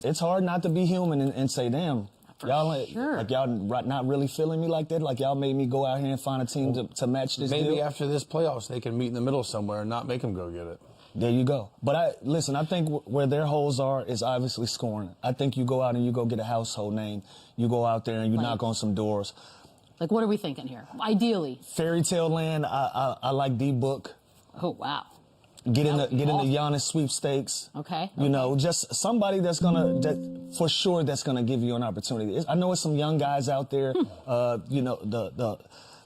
It's hard not to be human and say, damn, y'all sure. like y'all not really feeling me like that? Like y'all made me go out here and find a team to match this Maybe deal? after this playoffs, they can meet in the middle somewhere and not make them go get it. There you go. But I think where their holes are is obviously scoring. I think you go out and you go get a household name. You go out there and you knock on some doors. Like, what are we thinking here? Ideally. Fairy Tale Land, I like D-Book. Oh, wow. Get in the Giannis sweepstakes. Okay. You know, just somebody that's for sure that's gonna give you an opportunity. I know it's some young guys out there. You know, the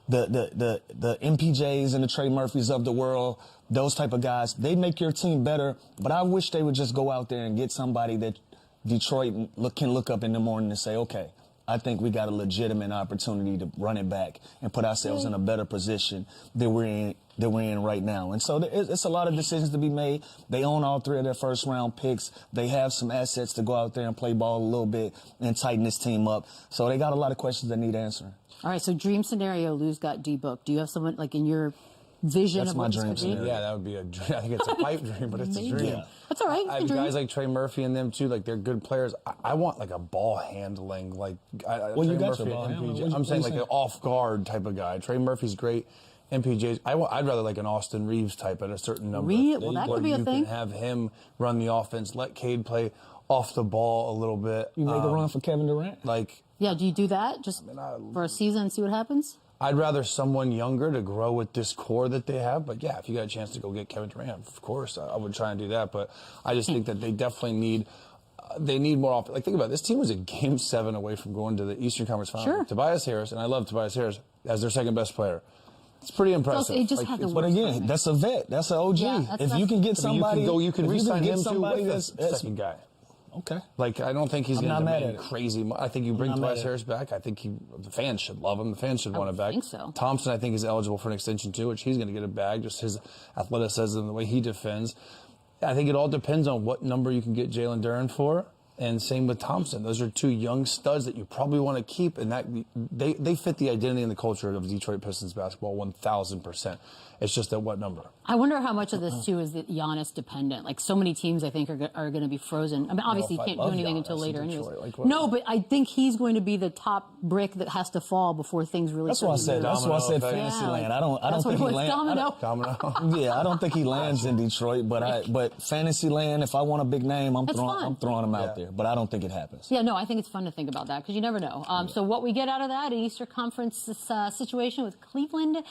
MPJs and the Trey Murphys of the world. Those type of guys, they make your team better. But I wish they would just go out there and get somebody that Detroit can look up in the morning and say, okay, I think we got a legitimate opportunity to run it back and put ourselves in a better position than we're in right now. And so it's a lot of decisions to be made. They own all 3 of their first-round picks. They have some assets to go out there and play ball a little bit and tighten this team up. So they got a lot of questions that need answering. All right, so dream scenario, Lou's got D-Book. Do you have someone, like, in your vision That's of my what this dream could be? scenario. Yeah, that would be a dream. I think it's a pipe dream, but it's a dream. Yeah. That's all right. I have guys like Trey Murphy and them too. Like they're good players. I want like a ball handling, like Well, Trey you got Murphy your ball and handling. MPJ. I'm saying like an off guard type of guy. Trey Murphy's great. MPJ's. I'd rather like an Austin Reeves type at a certain number. Well, that could be a you thing. can have him run the offense. Let Cade play off the ball a little bit. You make a run for Kevin Durant? Like. Yeah, do you do that just for a season and see what happens? I'd rather someone younger to grow with this core that they have. But, yeah, if you got a chance to go get Kevin Durant, of course, I would try and do that. But I just think that they definitely need more offense. Like, think about it. This team was a Game 7 away from going to the Eastern Conference Finals. Sure. Tobias Harris, and I love Tobias Harris, as their second-best player. It's pretty impressive. So it just had to But work. again, that's a vet. That's an OG. Yeah, if you can get somebody, you can re-sign him too with that's the second guy. Okay. Like, I don't think he's going to not mad demand at it. crazy. I think you bring not mad Tobias at Harris back. I think the fans should love him. The fans should want would him back. think so. Thompson, I think, is eligible for an extension too, which he's going to get a bag. Just his athleticism and the way he defends. I think it all depends on what number you can get Jalen Duren for. And same with Thompson. Those are 2 young studs that you probably want to keep, and that they fit the identity and the culture of Detroit Pistons basketball 1,000%. It's just at what number? I wonder how much of this, too, is Giannis dependent. Like, so many teams, I think, are going to be frozen. I mean, obviously, you can't do anything until later anyways. No, but I think he's going to be the top brick that has to fall before things really That's why I said. That's why I said fantasy land. I don't think he lands. Domino. Yeah, I don't think he lands in Detroit. But fantasy land, if I want a big name, I'm throwing him out there. But I don't think it happens. Yeah, no, I think it's fun to think about that because you never know. So what we get out of that, an Eastern Conference situation with Cleveland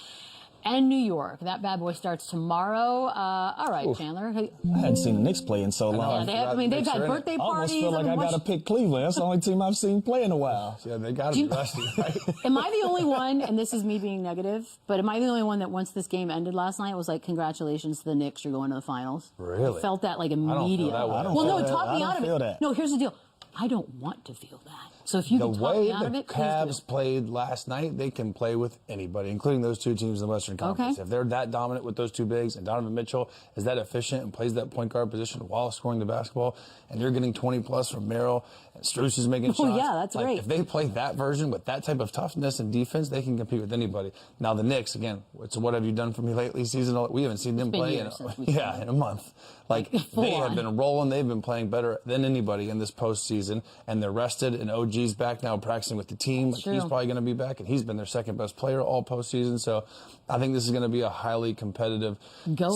and New York. That bad boy starts tomorrow. All right, Chandler. I hadn't seen the Knicks play in so long. Yeah, they've had birthday I almost parties. feel like I got to pick Cleveland. That's the only team I've seen play in a while. Yeah, they got to be rusty, right? Am I the only one, and this is me being negative, but am I the only one that once this game ended last night was like, congratulations to the Knicks, you're going to the finals? Really? I felt that like immediately. Well, no, it taught me out of it. That. No, here's the deal. I don't want to feel that. So if you can talk me out of it, the way the Cavs played last night, they can play with anybody, including those 2 teams in the Western Conference. If they're that dominant with those 2 bigs, and Donovan Mitchell is that efficient and plays that point guard position while scoring the basketball, and you're getting 20-plus from Merrill, and Strus is making shots. Yeah, that's great. If they play that version with that type of toughness and defense, they can compete with anybody. Now, the Knicks, again, what have you done for me lately season? We haven't seen them play in a month. Like, they have been rolling. They've been playing better than anybody in this postseason, and they're rested, and OG's back now practicing with the team. Like, he's probably going to be back, and he's been their second-best player all postseason. So I think this is going to be a highly competitive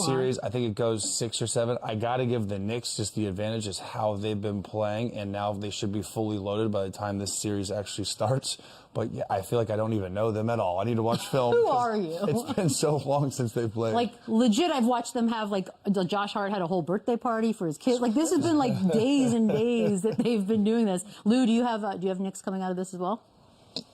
series. I think it goes 6 or 7. I got to give the Knicks just the advantage is how they've been playing, and now they should be fully loaded by the time this series actually starts. But yeah, I feel like I don't even know them at all. I need to watch film. Who are you? It's been so long since they've played. Like, legit, I've watched them have, like, Josh Hart had a whole birthday party for his kids. Like, this has been, like, days and days that they've been doing this. Lou, do you have Knicks coming out of this as well?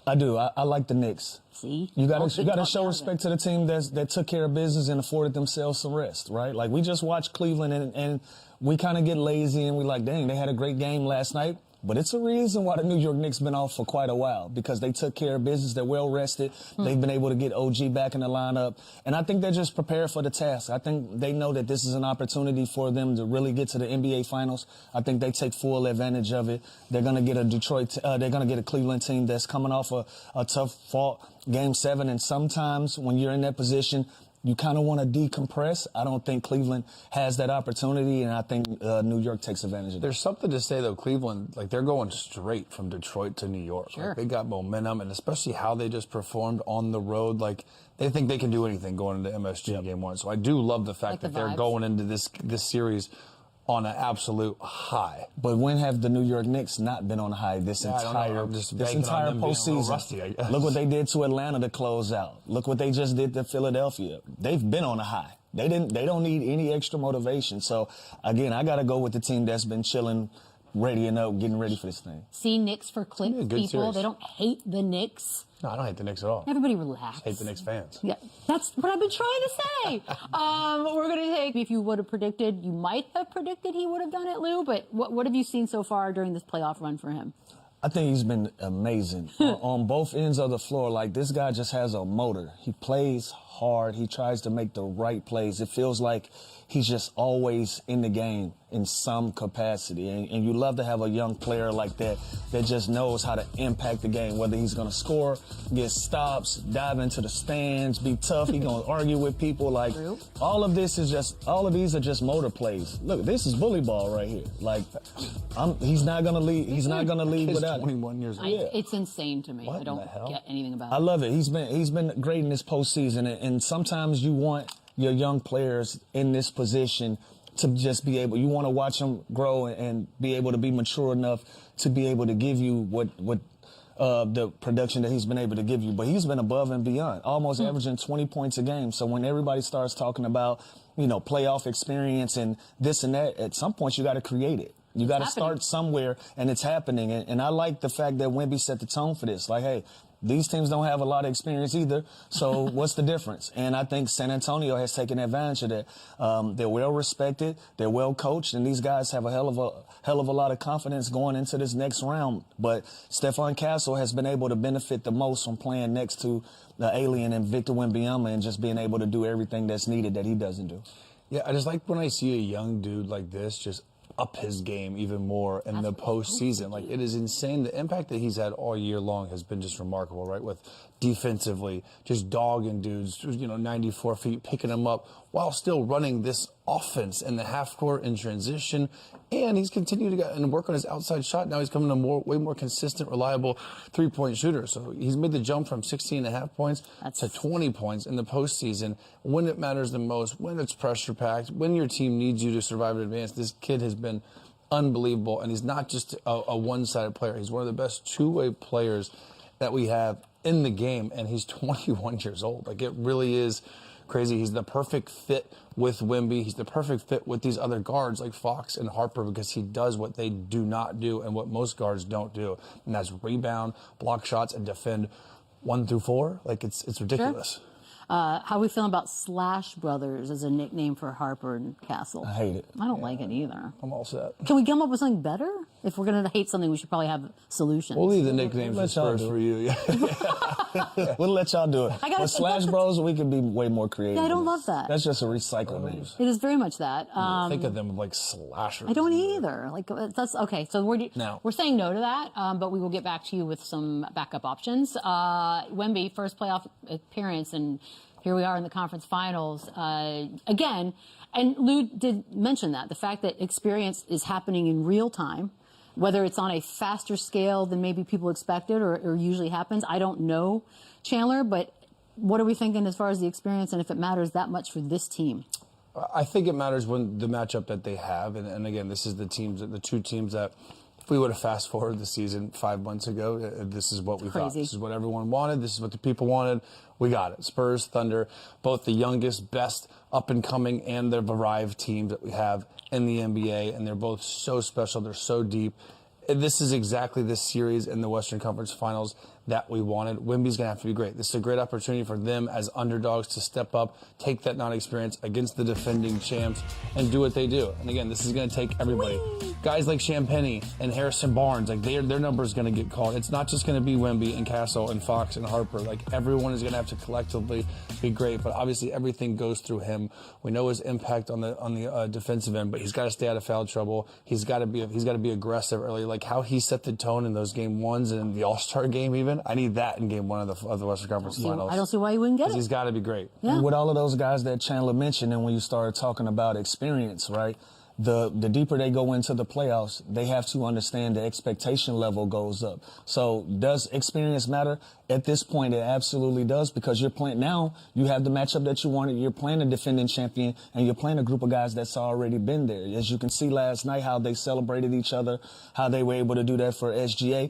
I do. I like the Knicks. See? You got to show respect to the team that took care of business and afforded themselves some rest, right? Like, we just watched Cleveland, and we kind of get lazy, and we like, dang, they had a great game last night. But it's a reason why the New York Knicks been off for quite a while, because they took care of business. They're well rested. They've been able to get OG back in the lineup. And I think they're just prepared for the task. I think they know that this is an opportunity for them to really get to the NBA Finals. I think they take full advantage of it. They're going to get they're going to get a Cleveland team that's coming off a tough fought Game 7. And sometimes when you're in that position, you kind of want to decompress. I don't think Cleveland has that opportunity, and I think New York takes advantage of it. There's something to say, though, Cleveland, like, they're going straight from Detroit to New York. Sure. Like, they got momentum, and especially how they just performed on the road. Like, they think they can do anything going into MSG Game 1. So I do love the fact that they're going into this series on an absolute high. But when have the New York Knicks not been on a high this entire postseason? Rusty, I guess. Look what they did to Atlanta to close out. Look what they just did to Philadelphia. They've been on a high. They don't need any extra motivation. So again, I got to go with the team that's been chilling, readying up, getting ready for this thing. See Knicks for clicks, people. Series. They don't hate the Knicks. No, I don't hate the Knicks at all. Everybody relax. I hate the Knicks fans. Yeah, that's what I've been trying to say. We're going to take, if you would have predicted, you might have predicted he would have done it, Lou, but what have you seen so far during this playoff run for him? I think he's been amazing on both ends of the floor. Like, this guy just has a motor. He plays hard. He tries to make the right plays. It feels like he's just always in the game in some capacity. And you love to have a young player like that just knows how to impact the game, whether he's going to score, get stops, dive into the stands, be tough. He's going to argue with people. Like, all of these are just motor plays. Look, this is bully ball right here. Like, he's not going to leave. He's not going to leave without 21 years old. It's insane to me. I don't get anything about it. I love it. He's been great in this postseason, and sometimes you want your young players in this position to just be able, you want to watch them grow and be able to be mature enough to be able to give you what the production that he's been able to give you. But he's been above and beyond, almost averaging 20 points a game. So when everybody starts talking about, playoff experience and this and that, at some point you got to create it. You got to start somewhere, and it's happening. And I like the fact that Wemby set the tone for this. Like, hey, these teams don't have a lot of experience either, so what's the difference? And I think San Antonio has taken advantage of that. They're well respected, they're well coached, and these guys have a hell of a lot of confidence going into this next round. But Stephon Castle has been able to benefit the most from playing next to the alien and Victor Wembanyama and just being able to do everything that's needed that he doesn't do. Yeah, I just like when I see a young dude like this just up his game even more in the postseason. Like, it is insane. The impact that he's had all year long has been just remarkable, right? With defensively, just dogging dudes, 94 feet, picking them up while still running this offense in the half court in transition. And he's continued to get and work on his outside shot. Now he's coming a way more consistent, reliable three-point shooter. So he's made the jump from 16.5 points to 20 points in the postseason when it matters the most, when it's pressure-packed, when your team needs you to survive and advance. This kid has been unbelievable, and he's not just a one-sided player. He's one of the best two-way players that we have in the game, and he's 21 years old. Like, it really is crazy. He's the perfect fit with Wemby. He's the perfect fit with these other guards like Fox and Harper because he does what they do not do and what most guards don't do, and that's rebound, block shots, and defend 1 through 4. Like, it's ridiculous. Sure. How are we feeling about Slash Brothers as a nickname for Harper and Castle? I hate it. I don't like it either. I'm all set. Can we come up with something better? If we're going to hate something, we should probably have solutions. We'll leave the nicknames for Spurs for you. Yeah. We'll let y'all do it. But Slash Bros, we can be way more creative. Yeah, I don't love that. That's just a recycled name. It is very much that. Think of them like slashers. I don't either. Like, that's okay. So we're saying no to that, but we will get back to you with some backup options. Wemby, first playoff appearance, and here we are in the conference finals again. And Lou did mention that, the fact that experience is happening in real time, whether it's on a faster scale than maybe people expected or usually happens. I don't know, Chandler, but what are we thinking as far as the experience and if it matters that much for this team? I think it matters when the matchup that they have. And again, this is the two teams that if we would have fast forwarded the season 5 months ago, this is what we thought. This is what everyone wanted. This is what the people wanted. We got it. Spurs, Thunder, both the youngest, best, up-and-coming, and they've arrived teams that we have in the NBA, and they're both so special. They're so deep. This is exactly this series in the Western Conference Finals that we wanted. Wemby's going to have to be great. This is a great opportunity for them as underdogs to step up, take that non-experience against the defending champs, and do what they do. And again, this is going to take everybody. Guys like Champagnie and Harrison Barnes, like their number is going to get called. It's not just going to be Wemby and Castle and Fox and Harper. Like, everyone is going to have to collectively be great. But obviously, everything goes through him. We know his impact on the defensive end, but he's got to stay out of foul trouble. He's got to be aggressive early. Like how he set the tone in those game ones and the All-Star game even. win. I need that in game 1 of the Western Conference Finals. I don't see why he wouldn't get it. He's got to be great. Yeah. With all of those guys that Chandler mentioned, and when you start talking about experience, right? The deeper they go into the playoffs, they have to understand the expectation level goes up. So does experience matter? At this point, it absolutely does, because you're playing now. You have the matchup that you wanted. You're playing a defending champion, and you're playing a group of guys that's already been there. As you can see last night, how they celebrated each other, how they were able to do that for SGA.